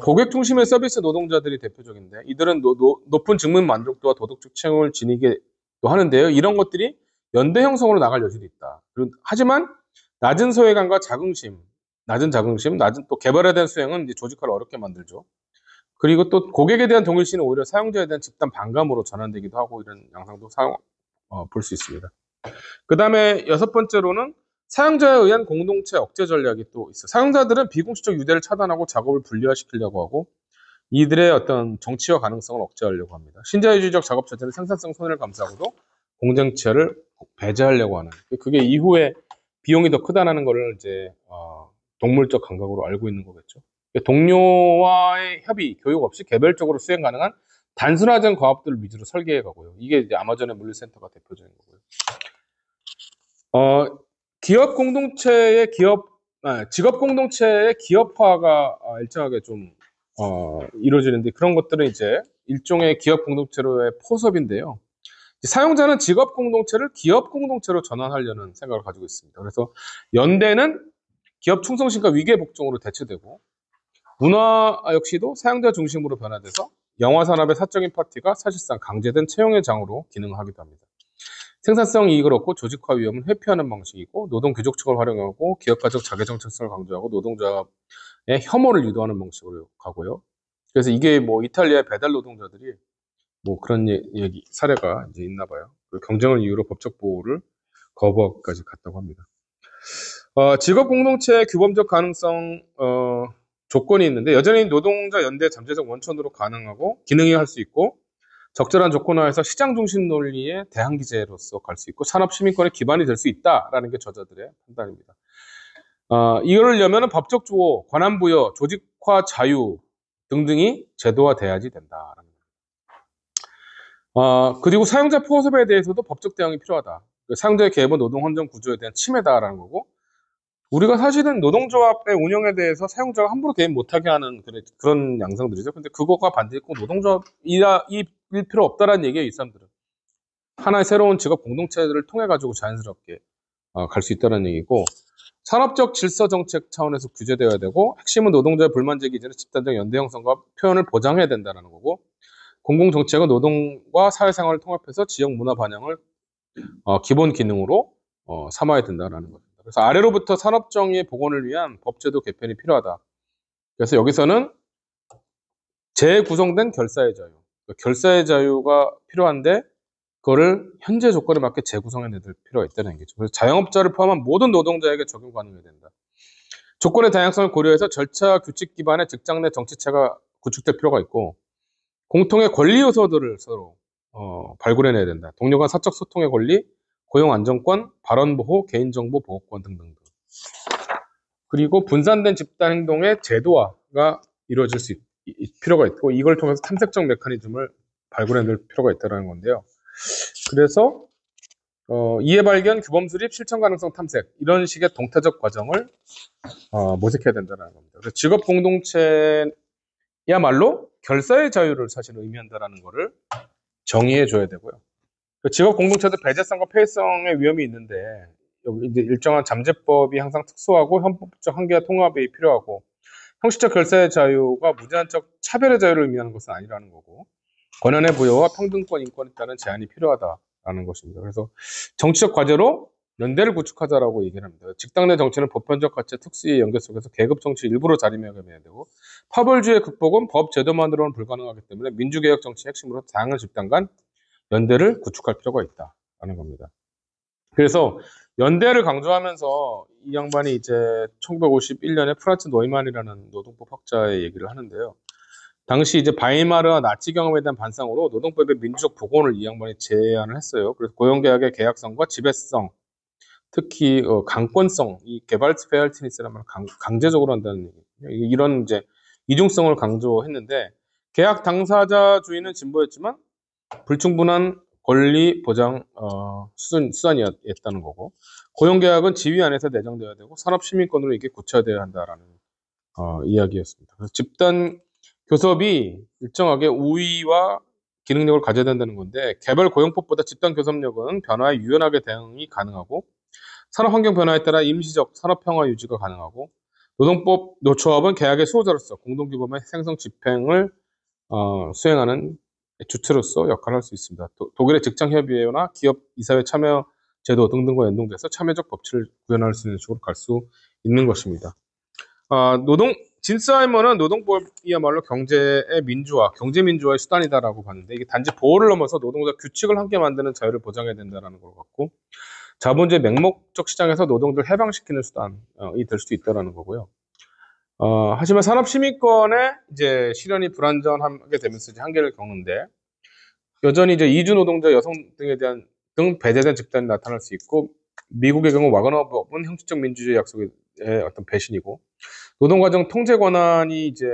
고객 중심의 서비스 노동자들이 대표적인데, 이들은 높은 직무 만족도와 도덕적 책임을 지니기도 하는데요. 이런 것들이 연대 형성으로 나갈 여지도 있다. 하지만 낮은 소외감과 낮은 자긍심, 낮은 또 개발에 대한 수행은 이제 조직화를 어렵게 만들죠. 그리고 또 고객에 대한 동일시는 오히려 사용자에 대한 집단 반감으로 전환되기도 하고, 이런 양상도 볼 수 있습니다. 그 다음에 6번째로는 사용자에 의한 공동체 억제 전략이 또 있어요. 사용자들은 비공식적 유대를 차단하고 작업을 분리화시키려고 하고, 이들의 어떤 정치화 가능성을 억제하려고 합니다. 신자유주의적 작업 자체는 생산성 손해를 감수하고도 공정체를 배제하려고 하는, 그게 이후에 비용이 더 크다는 것을 이제 동물적 감각으로 알고 있는 거겠죠. 동료와의 협의, 교육 없이 개별적으로 수행 가능한 단순화된 과업들을 위주로 설계해 가고요. 이게 이제 아마존의 물류센터가 대표적인 거고요. 기업 공동체의 직업 공동체의 기업화가 일정하게 좀 이루어지는데, 그런 것들은 이제 일종의 기업 공동체로의 포섭인데요. 사용자는 직업 공동체를 기업 공동체로 전환하려는 생각을 가지고 있습니다. 그래서 연대는 기업 충성심과 위계 복종으로 대체되고, 문화 역시도 사용자 중심으로 변화돼서 영화 산업의 사적인 파티가 사실상 강제된 채용의 장으로 기능하기도 합니다. 생산성 이익을 얻고 조직화 위험을 회피하는 방식이고, 노동 귀족층을 활용하고 기업가적 자기정체성을 강조하고 노동자의 혐오를 유도하는 방식으로 가고요. 그래서 이게 이탈리아의 배달 노동자들이 그런 사례가 이제 있나 봐요. 경쟁을 이유로 법적 보호를 거부하기까지 갔다고 합니다. 직업 공동체의 규범적 가능성, 조건이 있는데 여전히 노동자 연대 잠재적 원천으로 가능하고 기능이 할 수 있고 적절한 조건 하에서 시장 중심 논리의 대항기제로서 갈 수 있고 산업 시민권의 기반이 될 수 있다라는 게 저자들의 판단입니다. 이러려면 법적 주호, 권한 부여, 조직화 자유 등등이 제도화돼야지 된다라는 그리고 사용자 포섭에 대해서도 법적 대응이 필요하다. 사용자의 개입은 노동 환경 구조에 대한 침해다라는 거고 우리가 사실은 노동조합의 운영에 대해서 사용자가 함부로 개입 못하게 하는 그런 양상들이죠. 근데 그거가 반드시 꼭 노동조합일 필요 없다라는 얘기예요, 이 사람들은. 하나의 새로운 직업 공동체를 통해 가지고 자연스럽게 갈 수 있다는 얘기고 산업적 질서 정책 차원에서 규제되어야 되고 핵심은 노동자의 불만 제기 이전에 집단적 연대 형성과 표현을 보장해야 된다는 거고 공공정책은 노동과 사회생활을 통합해서 지역 문화 반영을 기본 기능으로 삼아야 된다는 겁니다. 그래서 아래로부터 산업정의의 복원을 위한 법제도 개편이 필요하다. 그래서 여기서는 재구성된 결사의 자유, 결사의 자유가 필요한데 그거를 현재 조건에 맞게 재구성해낼 필요가 있다는 얘기죠. 그래서 자영업자를 포함한 모든 노동자에게 적용 가능해야 된다. 조건의 다양성을 고려해서 절차 규칙 기반의 직장 내 정치체가 구축될 필요가 있고 공통의 권리 요소들을 서로 발굴해내야 된다. 동료 간 사적 소통의 권리, 고용 안정권, 발언 보호, 개인정보 보호권 등등. 그리고 분산된 집단 행동의 제도화가 이루어질 수 필요가 있고 이걸 통해서 탐색적 메커니즘을 발굴해낼 필요가 있다는 건데요. 그래서 이해 발견, 규범 수립, 실천 가능성 탐색 이런 식의 동태적 과정을 모색해야 된다는 겁니다. 그래서 직업 공동체야말로 결사의 자유를 사실 의미한다는 것을 정의해 줘야 되고요. 직업 공동체도 배제성과 폐해성의 위험이 있는데 여기 이제 일정한 잠재법이 항상 특수하고 헌법적 한계와 통합이 필요하고 형식적 결사의 자유가 무제한적 차별의 자유를 의미하는 것은 아니라는 거고 권한의 부여와 평등권, 인권에 따른 제한이 필요하다라는 것입니다. 그래서 정치적 과제로 연대를 구축하자라고 얘기를 합니다. 직당 내 정치는 보편적 가치의 특수의 연계 속에서 계급 정치 일부러 자리매김해야 되고 파벌주의 극복은 법 제도만으로는 불가능하기 때문에 민주개혁 정치의 핵심으로 다양한 집단 간 연대를 구축할 필요가 있다라는 겁니다. 그래서 연대를 강조하면서 이 양반이 이제 1951년에 프란츠 노이만이라는 노동법 학자의 얘기를 하는데요. 당시 이제 바이마르와 나치 경험에 대한 반성으로 노동법의 민주적 복원을 이 양반이 제안을 했어요. 그래서 고용계약의 계약성과 지배성, 특히 강권성, 이 게발츠페알티니스라는 말 강제적으로 한다는 얘기. 이런 이제 이중성을 강조했는데 계약 당사자주의는 진보였지만 불충분한 권리 보장 수단이었다는 거고 고용계약은 지위 안에서 내정되어야 되고 산업시민권으로 이게 구체화되어야 한다라는 이야기였습니다. 그래서 집단 교섭이 일정하게 우위와 기능력을 가져야 된다는 건데 개발 고용법보다 집단 교섭력은 변화에 유연하게 대응이 가능하고 산업환경 변화에 따라 임시적 산업평화 유지가 가능하고 노동법 노조합은 계약의 수호자로서 공동규범의 생성 집행을 수행하는 주체로서 역할을 할 수 있습니다. 독일의 직장협의회나 기업 이사회 참여 제도 등등과 연동돼서 참여적 법치를 구현할 수 있는 쪽으로 갈 수 있는 것입니다. 진스하이머는 노동법이야말로 경제의 민주화, 경제민주화의 수단이다라고 봤는데 이게 단지 보호를 넘어서 노동자 규칙을 함께 만드는 자유를 보장해야 된다는 것 같고 자본주의 맹목적 시장에서 노동자를 해방시키는 수단이 될 수도 있다는 거고요. 하지만 산업시민권의 이제 실현이 불완전하게 되면서 이제 한계를 겪는데 여전히 이제 이주 노동자 여성 등에 대한 배제된 집단이 나타날 수 있고 미국의 경우 와그너법은 형식적 민주주의 약속의 어떤 배신이고 노동과정 통제 권한이 이제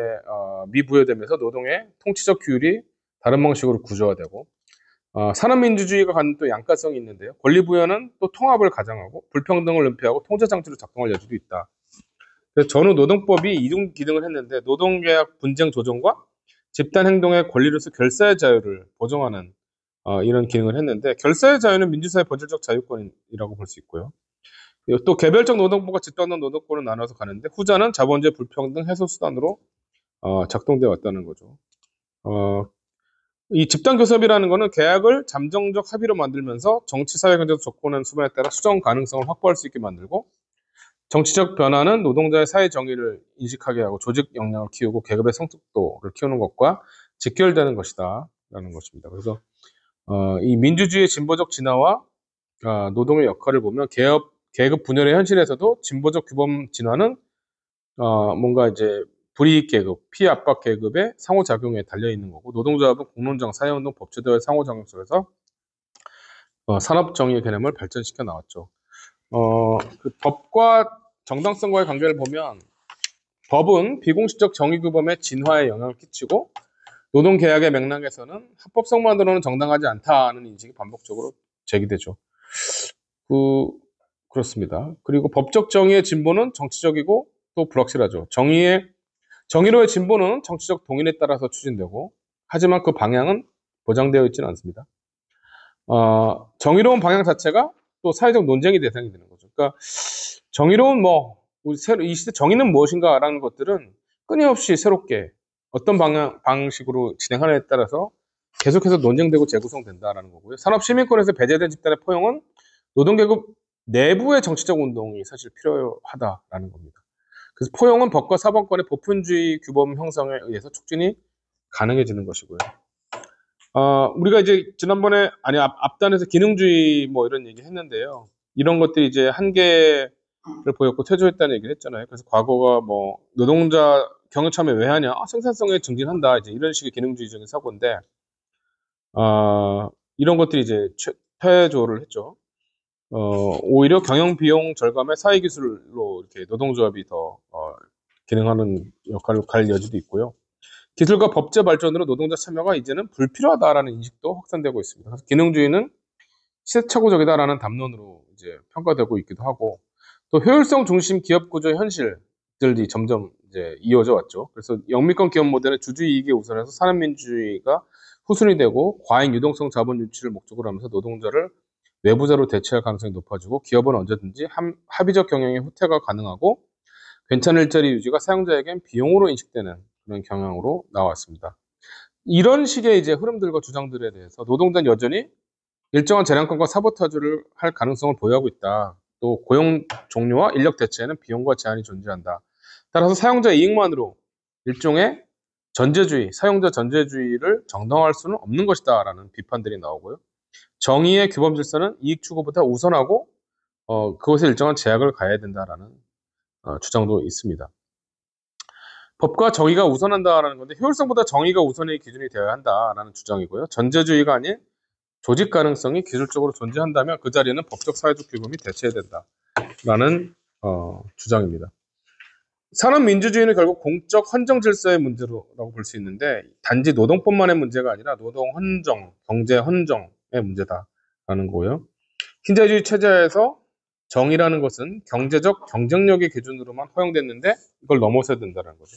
미부여되면서 노동의 통치적 규율이 다른 방식으로 구조화되고 산업민주주의가 갖는 또 양가성이 있는데요. 권리부여는 또 통합을 가장하고 불평등을 은폐하고 통제장치로 작동할 여지도 있다. 그래서 전후 노동법이 이중 기능을 했는데 노동계약 분쟁 조정과 집단행동의 권리로서 결사의 자유를 보장하는 이런 기능을 했는데 결사의 자유는 민주사회 본질적 자유권이라고 볼 수 있고요. 또 개별적 노동법과 집단적 노동권을 나눠서 가는데 후자는 자본주의 불평등 해소 수단으로 작동되어 왔다는 거죠. 이 집단교섭이라는 것은 계약을 잠정적 합의로 만들면서 정치, 사회, 경제적 조건의 수반에 따라 수정 가능성을 확보할 수 있게 만들고 정치적 변화는 노동자의 사회 정의를 인식하게 하고 조직 역량을 키우고 계급의 성숙도를 키우는 것과 직결되는 것이다 라는 것입니다. 그래서 이 민주주의의 진보적 진화와 노동의 역할을 보면 계급 분열의 현실에서도 진보적 규범 진화는 뭔가 이제 불이익 계급, 피압박 계급의 상호작용에 달려있는 거고, 노동조합은 공론장, 사회운동, 법제도의 상호작용 속에서 산업정의의 개념을 발전시켜 나왔죠. 그 법과 정당성과의 관계를 보면 법은 비공식적 정의규범의 진화에 영향을 끼치고 노동계약의 맥락에서는 합법성만으로는 정당하지 않다는 인식이 반복적으로 제기되죠. 그렇습니다. 그리고 법적 정의의 진보는 정치적이고 또 불확실하죠. 정의로의 진보는 정치적 동인에 따라서 추진되고, 하지만 그 방향은 보장되어 있지는 않습니다. 정의로운 방향 자체가 또 사회적 논쟁의 대상이 되는 거죠. 그러니까 정의로운 이 시대 정의는 무엇인가라는 것들은 끊임없이 새롭게 어떤 방식으로 진행하느냐에 따라서 계속해서 논쟁되고 재구성된다라는 거고요. 산업시민권에서 배제된 집단의 포용은 노동계급 내부의 정치적 운동이 사실 필요하다라는 겁니다. 그래서 포용은 법과 사법권의 보편주의 규범 형성에 의해서 촉진이 가능해지는 것이고요. 우리가 이제 지난번에 앞단에서 기능주의 이런 얘기 했는데요. 이런 것들이 이제 한계를 보였고 퇴조했다는 얘기를 했잖아요. 그래서 과거가 노동자 경영참여 왜 하냐? 생산성에 증진한다. 이제 이런 식의 기능주의적인 사고인데, 이런 것들이 이제 퇴조를 했죠. 오히려 경영 비용 절감의 사회 기술로 이렇게 노동조합이 더 기능하는 역할을 갈 여지도 있고요. 기술과 법제 발전으로 노동자 참여가 이제는 불필요하다라는 인식도 확산되고 있습니다. 그래서 기능주의는 시대착오적이다라는 담론으로 이제 평가되고 있기도 하고, 또 효율성 중심 기업 구조의 현실들이 점점 이제 이어져 왔죠. 그래서 영미권 기업 모델은 주주 이익에 우선해서 산업민주주의가 후순위 되고, 과잉 유동성 자본 유치를 목적으로 하면서 노동자를 외부자로 대체할 가능성이 높아지고, 기업은 언제든지 합의적 경영의 후퇴가 가능하고, 괜찮은 일자리 유지가 사용자에겐 비용으로 인식되는 그런 경향으로 나왔습니다. 이런 식의 이제 흐름들과 주장들에 대해서 노동자는 여전히 일정한 재량권과 사보타주를 할 가능성을 보유하고 있다. 또 고용 종료와 인력 대체에는 비용과 제한이 존재한다. 따라서 사용자 이익만으로 일종의 전제주의, 사용자 전제주의를 정당화할 수는 없는 것이다 라는 비판들이 나오고요. 정의의 규범 질서는 이익 추구보다 우선하고 그것에 일정한 제약을 가해야 된다라는 주장도 있습니다. 법과 정의가 우선한다라는 건데, 효율성보다 정의가 우선의 기준이 되어야 한다라는 주장이고요. 전제주의가 아닌 조직 가능성이 기술적으로 존재한다면 그 자리에는 법적 사회적 규범이 대체해야 된다라는 주장입니다. 산업민주주의는 결국 공적 헌정 질서의 문제라고 볼 수 있는데, 단지 노동법만의 문제가 아니라 노동 헌정, 경제 헌정의 문제다라는 거고요. 흰자주의 체제에서 정의라는 것은 경제적 경쟁력의 기준으로만 허용됐는데 이걸 넘어서야 된다는 거죠.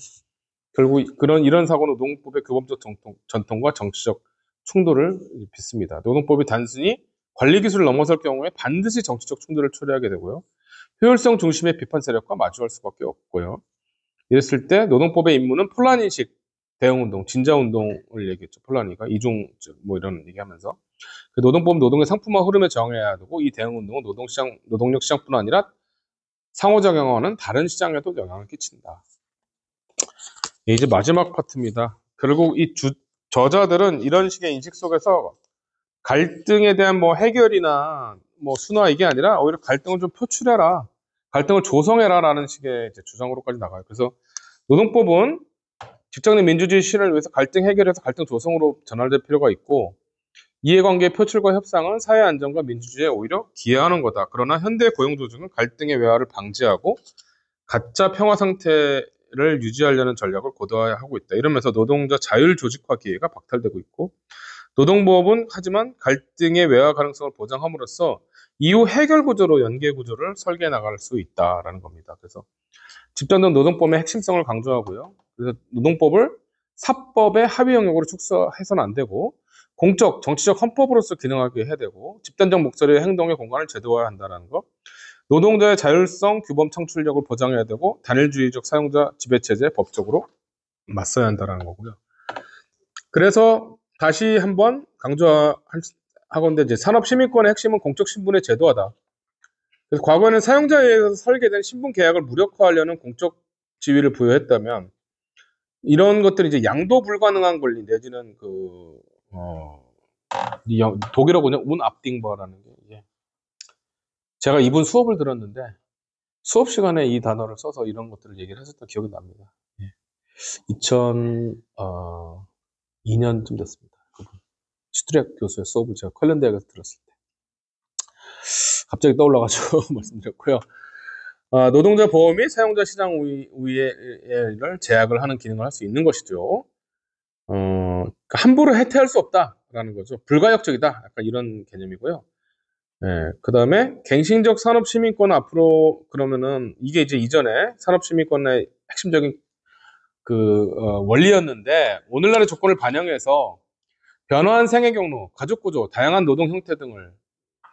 결국 이런 사고는 노동법의 규범적 전통과 정치적 충돌을 빚습니다. 노동법이 단순히 관리 기술을 넘어설 경우에 반드시 정치적 충돌을 초래하게 되고요. 효율성 중심의 비판 세력과 마주할 수밖에 없고요. 이랬을 때 노동법의 임무는 폴란인식 대응운동, 진자운동을 얘기했죠. 폴란이가 이중적 이런 얘기하면서 그 노동법 노동의 상품화 흐름에 정해야 되고, 이 대응운동은 노동력 시장뿐 아니라 상호작용하는 다른 시장에도 영향을 끼친다. 이제 마지막 파트입니다. 결국 이 저자들은 이런 식의 인식 속에서 갈등에 대한 해결이나 순화 이게 아니라 오히려 갈등을 좀 표출해라, 갈등을 조성해라 라는 식의 이제 주장으로까지 나가요. 그래서 노동법은 직장 내 민주주의 실현을 위해서 갈등 해결에서 갈등 조성으로 전환될 필요가 있고, 이해관계의 표출과 협상은 사회 안정과 민주주의에 오히려 기여하는 거다. 그러나 현대 고용조직은 갈등의 외화를 방지하고 가짜 평화 상태를 유지하려는 전략을 고도화하고 있다. 이러면서 노동자 자율 조직화 기회가 박탈되고 있고, 노동법은 하지만 갈등의 외화 가능성을 보장함으로써 이후 해결 구조로 연계 구조를 설계해 나갈 수 있다라는 겁니다. 그래서 집단적 노동법의 핵심성을 강조하고요. 그래서 노동법을 사법의 합의 영역으로 축소해서는 안 되고, 공적, 정치적 헌법으로서 기능하게 해야 되고, 집단적 목소리의 행동의 공간을 제도화해야 한다는 것, 노동자의 자율성, 규범 창출력을 보장해야 되고, 단일주의적 사용자 지배체제에 법적으로 맞서야 한다는 거고요. 그래서 다시 한번 강조하건대 이제 산업시민권의 핵심은 공적 신분의 제도화다. 그래서 과거에는 사용자에 의해서 설계된 신분 계약을 무력화하려는 공적 지위를 부여했다면, 이런 것들이 이제 양도 불가능한 권리 내지는 독일어군요. 운압딩버라는 게, 제가 이분 수업을 들었는데 수업 시간에 이 단어를 써서 이런 것들을 얘기를 했었던 기억이 납니다. 2002년쯤 됐습니다. 시드렉 교수의 수업을 제가 컬런 대학에서 들었을 때 갑자기 떠올라가지고 말씀드렸고요. 노동자 보호 및 사용자 시장 우위를 제약을 하는 기능을 할 수 있는 것이죠. 그러니까 함부로 해태할 수 없다라는 거죠. 불가역적이다. 약간 이런 개념이고요. 그 다음에 갱신적 산업시민권 앞으로 그러면은 이게 이제 이전에 산업시민권의 핵심적인 원리였는데 오늘날의 조건을 반영해서 변화한 생애 경로, 가족 구조, 다양한 노동 형태 등을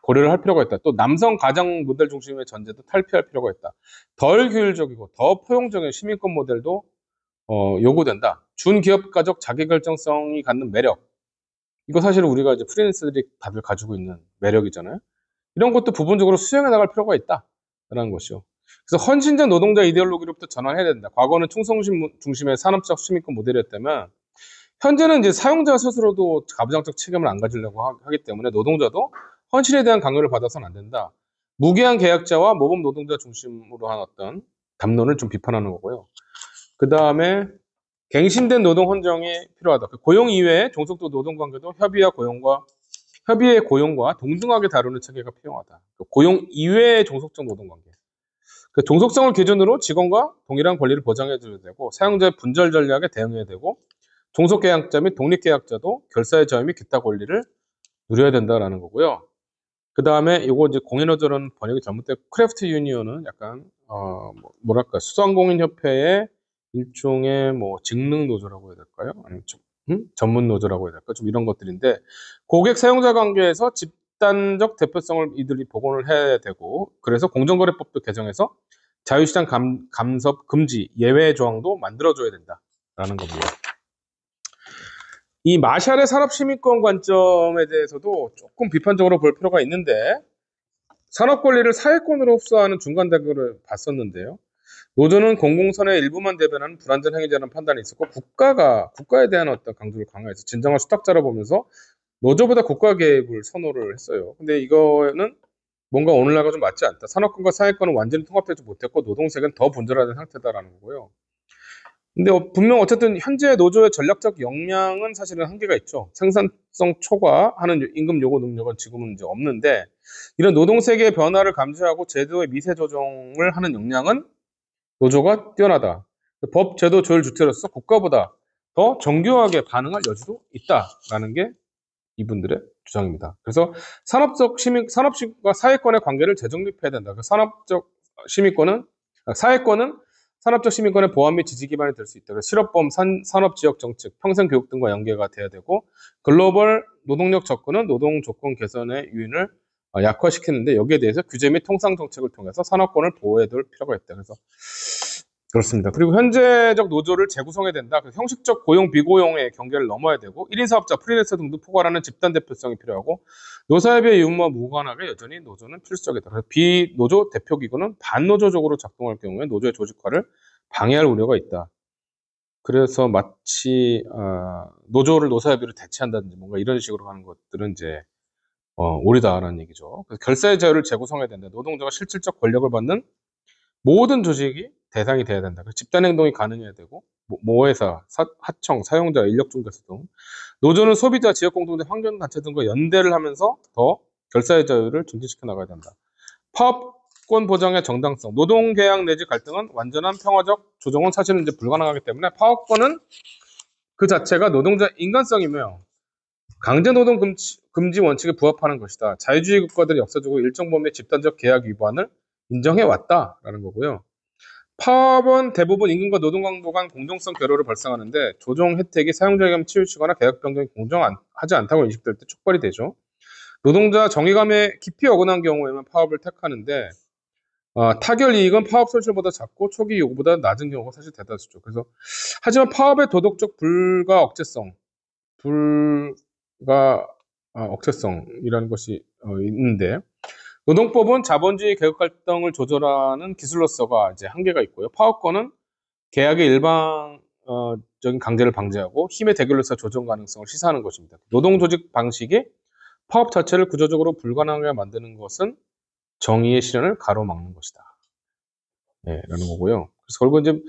고려를 할 필요가 있다. 또 남성 가정 모델 중심의 전제도 탈피할 필요가 있다. 덜 규율적이고 더 포용적인 시민권 모델도 요구된다. 준기업 가족 자기결정성이 갖는 매력. 이거 사실 우리가 이제 프리랜서들이 다들 가지고 있는 매력이잖아요. 이런 것도 부분적으로 수용해 나갈 필요가 있다라는 것이요. 그래서 헌신적 노동자 이데올로기로부터 전환해야 된다. 과거는 충성 중심의 산업적 시민권 모델이었다면 현재는 이제 사용자 스스로도 가부장적 책임을 안 가지려고 하기 때문에 노동자도 헌신에 대한 강요를 받아서는 안 된다. 무기한 계약자와 모범 노동자 중심으로 한 어떤 담론을 좀 비판하는 거고요. 그 다음에 갱신된 노동 헌정이 필요하다. 고용 이외의 종속도 노동 관계도 협의의 고용과 동등하게 다루는 체계가 필요하다. 고용 이외의 종속적 노동 관계. 종속성을 기준으로 직원과 동일한 권리를 보장해 줘야 되고 사용자의 분절 전략에 대응해야 되고 종속계약자 및 독립계약자도 결사의 자유 및 기타 권리를 누려야 된다라는 거고요. 그 다음에 이거 이제 공인노조는 번역이 잘못됐고 크래프트 유니언은 약간 뭐랄까 수상공인협회의 일종의 뭐 직능 노조라고 해야 될까요? 아니면 전문 노조라고 해야 될까요? 좀 이런 것들인데 고객 사용자 관계에서 집단적 대표성을 이들이 복원을 해야 되고 그래서 공정거래법도 개정해서 자유시장 간섭 금지 예외 조항도 만들어줘야 된다라는 겁니다. 이 마샬의 산업시민권 관점에 대해서도 조금 비판적으로 볼 필요가 있는데 산업권리를 사회권으로 흡수하는 중간 대결을 봤었는데요. 노조는 공공선의 일부만 대변하는 불완전 행위자라는 판단이 있었고 국가에 대한 어떤 강조를 강화해서 진정한 수탁자라 보면서 노조보다 국가 개입을 선호를 했어요. 근데 이거는 뭔가 오늘날과 좀 맞지 않다. 산업권과 사회권은 완전히 통합되지 못했고 노동세계는 더 분절화된 상태다라는 거고요. 근데 분명 어쨌든 현재 노조의 전략적 역량은 사실은 한계가 있죠. 생산성 초과하는 임금 요구 능력은 지금은 이제 없는데 이런 노동 세계의 변화를 감지하고 제도의 미세 조정을 하는 역량은 노조가 뛰어나다. 법, 제도, 조율 주체로서 국가보다 더 정교하게 반응할 여지도 있다라는 게 이분들의 주장입니다. 그래서 산업과 사회권의 관계를 재정립해야 된다. 산업적 시민권은 사회권은 산업적 시민권의 보완 및 지지 기반이 될 수 있다. 실업범, 산업지역 정책, 평생교육 등과 연계가 돼야 되고 글로벌 노동력 접근은 노동 조건 개선의 유인을 약화시키는데 여기에 대해서 규제 및 통상 정책을 통해서 산업권을 보호해둘 필요가 있다. 그래서 그렇습니다. 그리고 현재적 노조를 재구성해야 된다. 형식적 고용, 비고용의 경계를 넘어야 되고 1인 사업자, 프리랜서 등도 포괄하는 집단 대표성이 필요하고 노사협의 의무와 무관하게 여전히 노조는 필수적이다. 그래서 비노조 대표기구는 반노조적으로 작동할 경우에 노조의 조직화를 방해할 우려가 있다. 그래서 마치 노조를 노사협의로 대체한다든지 뭔가 이런 식으로 하는 것들은 이제 오리다라는 얘기죠. 그래서 결사의 자유를 재구성해야 된다. 노동자가 실질적 권력을 받는 모든 조직이 대상이 돼야 된다. 집단 행동이 가능해야 되고 모회사, 하청, 사용자, 인력중개사 등 노조는 소비자, 지역공동체, 환경단체 등과 연대를 하면서 더 결사의 자유를 증진시켜 나가야 된다. 파업권 보장의 정당성, 노동계약 내지 갈등은 완전한 평화적 조정은 사실은 이제 불가능하기 때문에 파업권은 그 자체가 노동자 인간성이며 강제노동 금지 원칙에 부합하는 것이다. 자유주의 국가들이 역사적으로 일정 범위의 집단적 계약 위반을 인정해 왔다라는 거고요. 파업은 대부분 임금과 노동 강도 간 공정성 결여를 발생하는데 조정 혜택이 사용자에게 치우치거나 계약 변경이 공정하지 않다고 인식될 때 촉발이 되죠. 노동자 정의감에 깊이 어긋난 경우에는 파업을 택하는데 타결 이익은 파업 손실보다 작고 초기 요구보다 낮은 경우가 사실 대다수죠. 그래서 하지만 파업의 도덕적 억제성이라는 것이 있는데 노동법은 자본주의 계급 갈등을 조절하는 기술로서가 이제 한계가 있고요. 파업권은 계약의 일방적인 강제를 방지하고 힘의 대결로서 조정 가능성을 시사하는 것입니다. 노동 조직 방식이 파업 자체를 구조적으로 불가능하게 만드는 것은 정의의 실현을 가로막는 것이다. 네, 라는 거고요. 그래서 결국 이제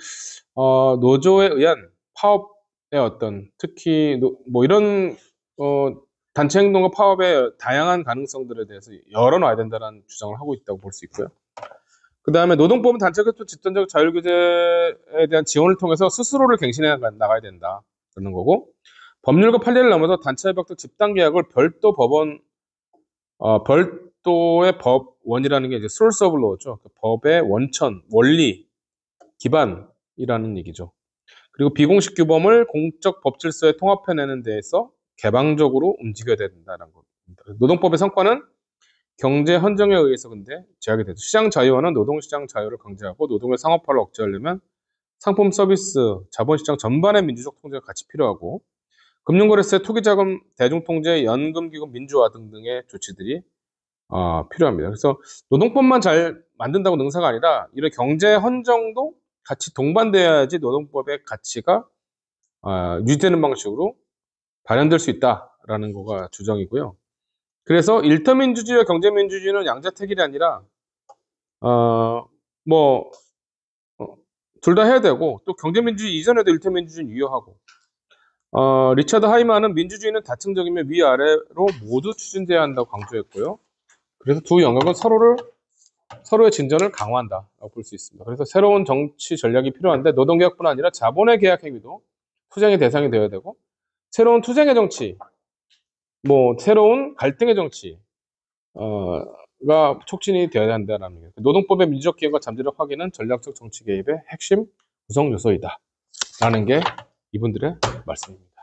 노조에 의한 파업의 어떤 특히 뭐 이런 단체 행동과 파업의 다양한 가능성들에 대해서 열어놔야 된다는 주장을 하고 있다고 볼 수 있고요. 그 다음에 노동법은 단체 교토 집단적 자율규제에 대한 지원을 통해서 스스로를 갱신해 나가야 된다. 그러는 거고, 법률과 판례를 넘어서 단체 협약도 집단 계약을 별도 법원, 별도의 법원이라는 게 이제 source of law죠. 그 법의 원천, 원리, 기반이라는 얘기죠. 그리고 비공식 규범을 공적 법 질서에 통합해내는 데에서 개방적으로 움직여야 된다는 겁니다. 노동법의 성과는 경제 헌정에 의해서 근데 제약이 되죠. 시장 자유화는 노동시장 자유를 강제하고 노동의 상업화를 억제하려면 상품 서비스, 자본시장 전반의 민주적 통제가 같이 필요하고 금융거래세, 투기자금, 대중통제, 연금기금 민주화 등등의 조치들이 필요합니다. 그래서 노동법만 잘 만든다고 능사가 아니라 이런 경제 헌정도 같이 동반돼야지 노동법의 가치가 유지되는 방식으로 발현될 수 있다라는 거가 주장이고요. 그래서 일터민주주의와 경제민주주의는 양자택일이 아니라 둘 다 해야 되고 또 경제민주주의 이전에도 일터민주주의는 유효하고 리차드 하이만은 민주주의는 다층적이며 위아래로 모두 추진돼야 한다고 강조했고요. 그래서 두 영역은 서로의 진전을 강화한다라고 볼 수 있습니다. 그래서 새로운 정치 전략이 필요한데 노동개혁뿐 아니라 자본의 계약 행위도 투쟁의 대상이 되어야 되고 새로운 투쟁의 정치, 새로운 갈등의 정치 가 촉진이 되어야 한다는 게 노동법의 민주적 기여과 잠재적 확인은 전략적 정치 개입의 핵심 구성 요소이다 라는 게 이분들의 말씀입니다.